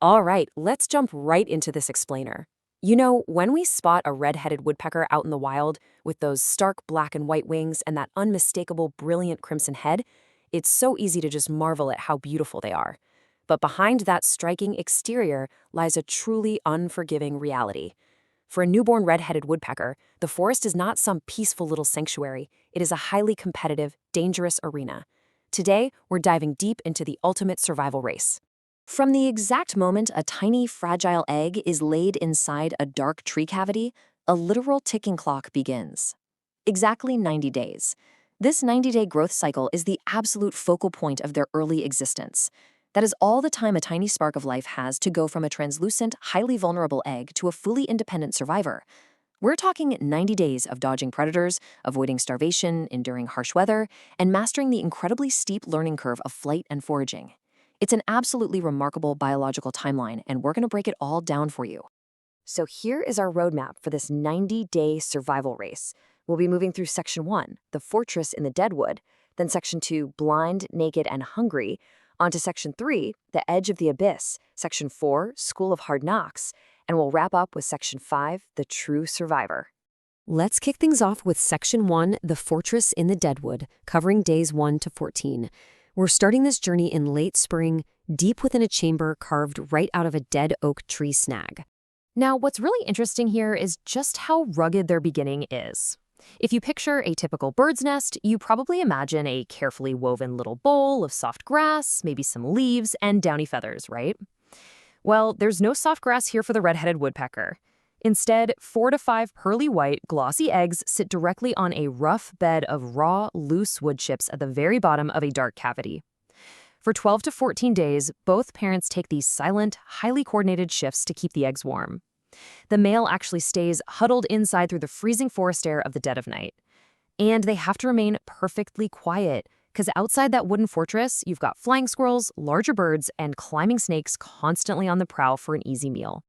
All right, let's jump right into this explainer. You know, when we spot a red-headed woodpecker out in the wild with those stark black and white wings and that unmistakable brilliant crimson head, it's so easy to just marvel at how beautiful they are. But behind that striking exterior lies a truly unforgiving reality. For a newborn red-headed woodpecker, the forest is not some peaceful little sanctuary. It is a highly competitive, dangerous arena. Today, we're diving deep into the ultimate survival race. From the exact moment a tiny, fragile egg is laid inside a dark tree cavity, a literal ticking clock begins. Exactly 90 days. This 90-day growth cycle is the absolute focal point of their early existence. That is all the time a tiny spark of life has to go from a translucent, highly vulnerable egg to a fully independent survivor. We're talking 90 days of dodging predators, avoiding starvation, enduring harsh weather, and mastering the incredibly steep learning curve of flight and foraging. It's an absolutely remarkable biological timeline, and we're going to break it all down for you. So here is our roadmap for this 90-day survival race. We'll be moving through Section 1, the fortress in the deadwood, then Section 2, blind, naked, and hungry, onto Section 3, the edge of the abyss, Section 4, school of hard knocks, and we'll wrap up with Section 5, the true survivor. Let's kick things off with Section 1, the fortress in the deadwood, covering days 1 to 14. We're starting this journey in late spring, deep within a chamber carved right out of a dead oak tree snag. Now, what's really interesting here is just how rugged their beginning is. If you picture a typical bird's nest, you probably imagine a carefully woven little bowl of soft grass, maybe some leaves, and downy feathers, right? Well, there's no soft grass here for the red-headed woodpecker. Instead, 4 to 5 pearly white, glossy eggs sit directly on a rough bed of raw, loose wood chips at the very bottom of a dark cavity. For 12 to 14 days, both parents take these silent, highly coordinated shifts to keep the eggs warm. The male actually stays huddled inside through the freezing forest air of the dead of night. And they have to remain perfectly quiet, because outside that wooden fortress, you've got flying squirrels, larger birds, and climbing snakes constantly on the prowl for an easy meal.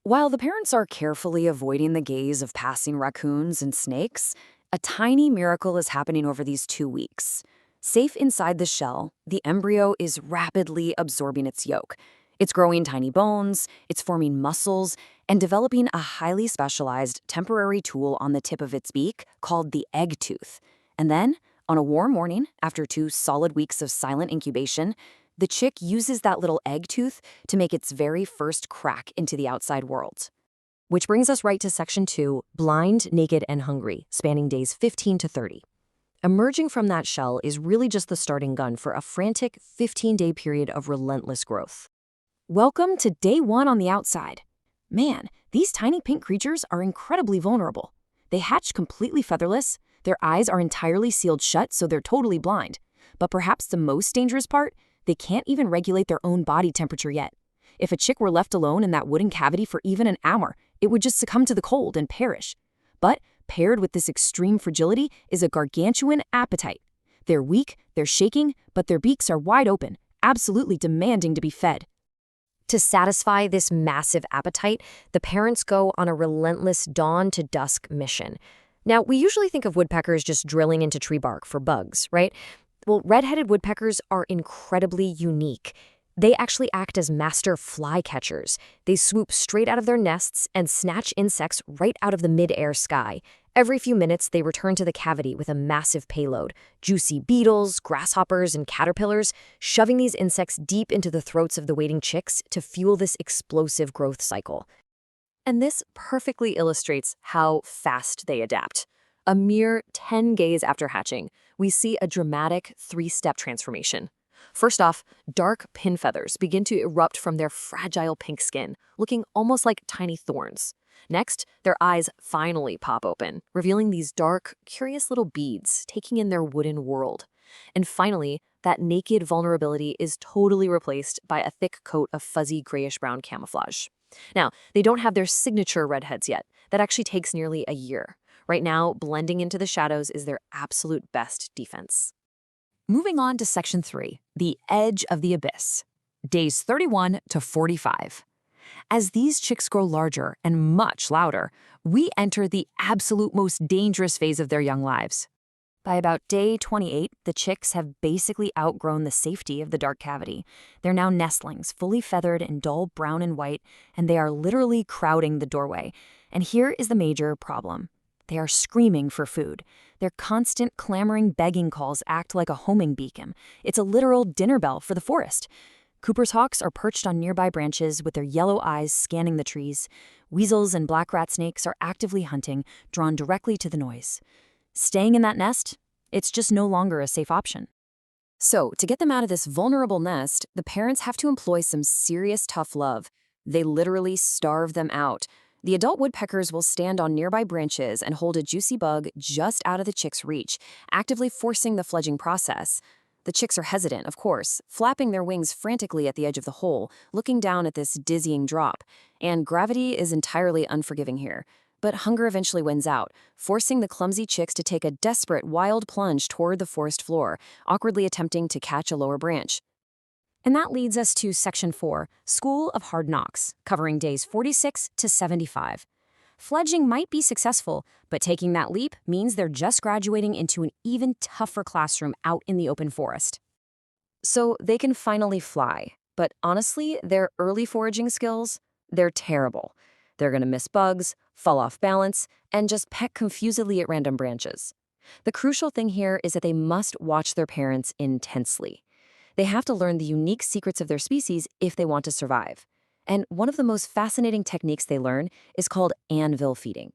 While the parents are carefully avoiding the gaze of passing raccoons and snakes, a tiny miracle is happening over these 2 weeks. Safe inside the shell, the embryo is rapidly absorbing its yolk. It's growing tiny bones, it's forming muscles, and developing a highly specialized temporary tool on the tip of its beak called the egg tooth. And then, on a warm morning, after 2 solid weeks of silent incubation, the chick uses that little egg tooth to make its very first crack into the outside world. Which brings us right to Section 2, blind, naked, and hungry, spanning days 15 to 30. Emerging from that shell is really just the starting gun for a frantic 15-day period of relentless growth. Welcome to day 1 on the outside. Man, these tiny pink creatures are incredibly vulnerable. They hatch completely featherless, their eyes are entirely sealed shut, so they're totally blind. But perhaps the most dangerous part, they can't even regulate their own body temperature yet. If a chick were left alone in that wooden cavity for even an hour, it would just succumb to the cold and perish. But paired with this extreme fragility is a gargantuan appetite. They're weak, they're shaking, but their beaks are wide open, absolutely demanding to be fed. To satisfy this massive appetite, the parents go on a relentless dawn-to-dusk mission. Now, we usually think of woodpeckers just drilling into tree bark for bugs, right? Well, red-headed woodpeckers are incredibly unique. They actually act as master flycatchers. They swoop straight out of their nests and snatch insects right out of the mid-air sky. Every few minutes, they return to the cavity with a massive payload, juicy beetles, grasshoppers, and caterpillars, shoving these insects deep into the throats of the waiting chicks to fuel this explosive growth cycle. And this perfectly illustrates how fast they adapt. A mere 10 days after hatching, we see a dramatic 3-step transformation. First off, dark pin feathers begin to erupt from their fragile pink skin, looking almost like tiny thorns. Next, their eyes finally pop open, revealing these dark, curious little beads, taking in their wooden world. And finally, that naked vulnerability is totally replaced by a thick coat of fuzzy grayish-brown camouflage. Now, they don't have their signature redheads yet. That actually takes nearly a year. Right now, blending into the shadows is their absolute best defense. Moving on to Section 3, the edge of the abyss. Days 31 to 45. As these chicks grow larger and much louder, we enter the absolute most dangerous phase of their young lives. By about day 28, the chicks have basically outgrown the safety of the dark cavity. They're now nestlings, fully feathered in dull brown and white, and they are literally crowding the doorway. And here is the major problem. They are screaming for food. Their constant clamoring begging calls act like a homing beacon. It's a literal dinner bell for the forest. Cooper's hawks are perched on nearby branches with their yellow eyes scanning the trees. Weasels and black rat snakes are actively hunting, drawn directly to the noise. Staying in that nest? It's just no longer a safe option. So, to get them out of this vulnerable nest, the parents have to employ some serious tough love. They literally starve them out. The adult woodpeckers will stand on nearby branches and hold a juicy bug just out of the chick's reach, actively forcing the fledging process. The chicks are hesitant, of course, flapping their wings frantically at the edge of the hole, looking down at this dizzying drop. And gravity is entirely unforgiving here. But hunger eventually wins out, forcing the clumsy chicks to take a desperate, wild plunge toward the forest floor, awkwardly attempting to catch a lower branch. And that leads us to Section 4, School of Hard Knocks, covering days 46 to 75. Fledging might be successful, but taking that leap means they're just graduating into an even tougher classroom out in the open forest. So they can finally fly, but honestly, their early foraging skills, they're terrible. They're going to miss bugs, fall off balance, and just peck confusedly at random branches. The crucial thing here is that they must watch their parents intensely. They have to learn the unique secrets of their species if they want to survive. And one of the most fascinating techniques they learn is called anvil feeding.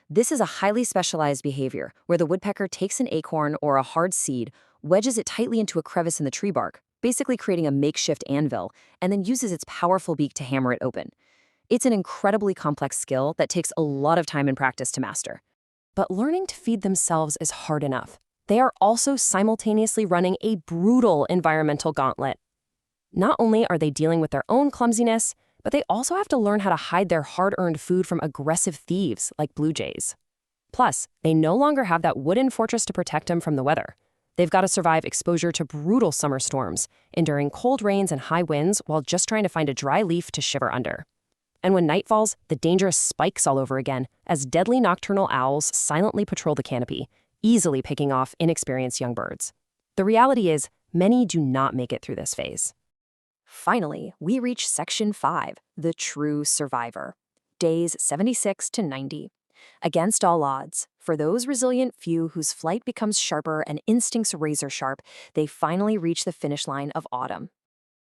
This is a highly specialized behavior where the woodpecker takes an acorn or a hard seed, wedges it tightly into a crevice in the tree bark, basically creating a makeshift anvil, and then uses its powerful beak to hammer it open. It's an incredibly complex skill that takes a lot of time and practice to master. But learning to feed themselves is hard enough. They are also simultaneously running a brutal environmental gauntlet. Not only are they dealing with their own clumsiness, but they also have to learn how to hide their hard-earned food from aggressive thieves like blue jays. Plus, they no longer have that wooden fortress to protect them from the weather. They've got to survive exposure to brutal summer storms, enduring cold rains and high winds while just trying to find a dry leaf to shiver under. And when night falls, the danger spikes all over again as deadly nocturnal owls silently patrol the canopy, easily picking off inexperienced young birds. The reality is, many do not make it through this phase. Finally, we reach Section 5, the true survivor. Days 76 to 90. Against all odds, for those resilient few whose flight becomes sharper and instincts razor sharp, they finally reach the finish line of autumn.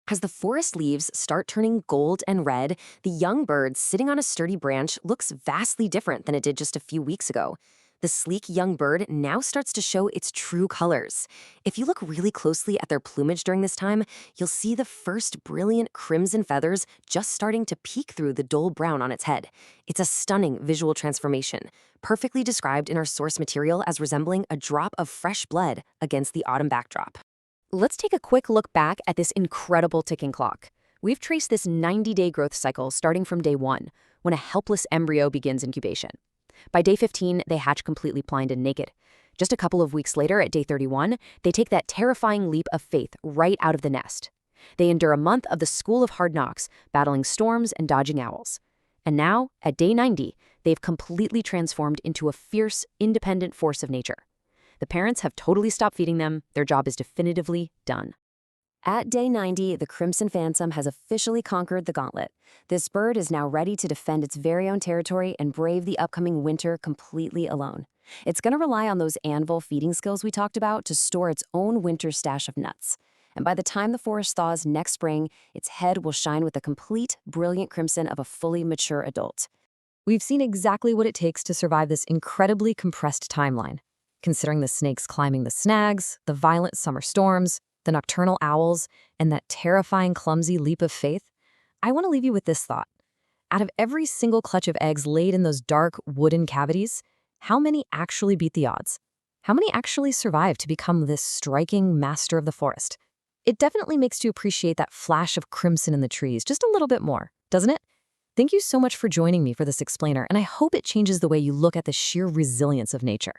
As the forest leaves start turning gold and red, the young bird sitting on a sturdy branch looks vastly different than it did just a few weeks ago. The sleek young bird now starts to show its true colors. If you look really closely at their plumage during this time, you'll see the first brilliant crimson feathers just starting to peek through the dull brown on its head. It's a stunning visual transformation, perfectly described in our source material as resembling a drop of fresh blood against the autumn backdrop. Let's take a quick look back at this incredible ticking clock. We've traced this 90-day growth cycle starting from day 1, when a helpless embryo begins incubation. By day 15, they hatch completely blind and naked. Just a couple of weeks later, at day 31, they take that terrifying leap of faith right out of the nest. They endure a month of the School of Hard Knocks, battling storms and dodging owls. And now, at day 90, they've completely transformed into a fierce, independent force of nature. The parents have totally stopped feeding them. Their job is definitively done. At day 90, the crimson phantom has officially conquered the gauntlet. This bird is now ready to defend its very own territory and brave the upcoming winter completely alone. It's going to rely on those anvil feeding skills we talked about to store its own winter stash of nuts. And by the time the forest thaws next spring, its head will shine with the complete, brilliant crimson of a fully mature adult. We've seen exactly what it takes to survive this incredibly compressed timeline. Considering the snakes climbing the snags, the violent summer storms, the nocturnal owls, and that terrifying clumsy leap of faith, I want to leave you with this thought. Out of every single clutch of eggs laid in those dark wooden cavities, how many actually beat the odds? How many actually survive to become this striking master of the forest? It definitely makes you appreciate that flash of crimson in the trees just a little bit more, doesn't it? Thank you so much for joining me for this explainer, and I hope it changes the way you look at the sheer resilience of nature.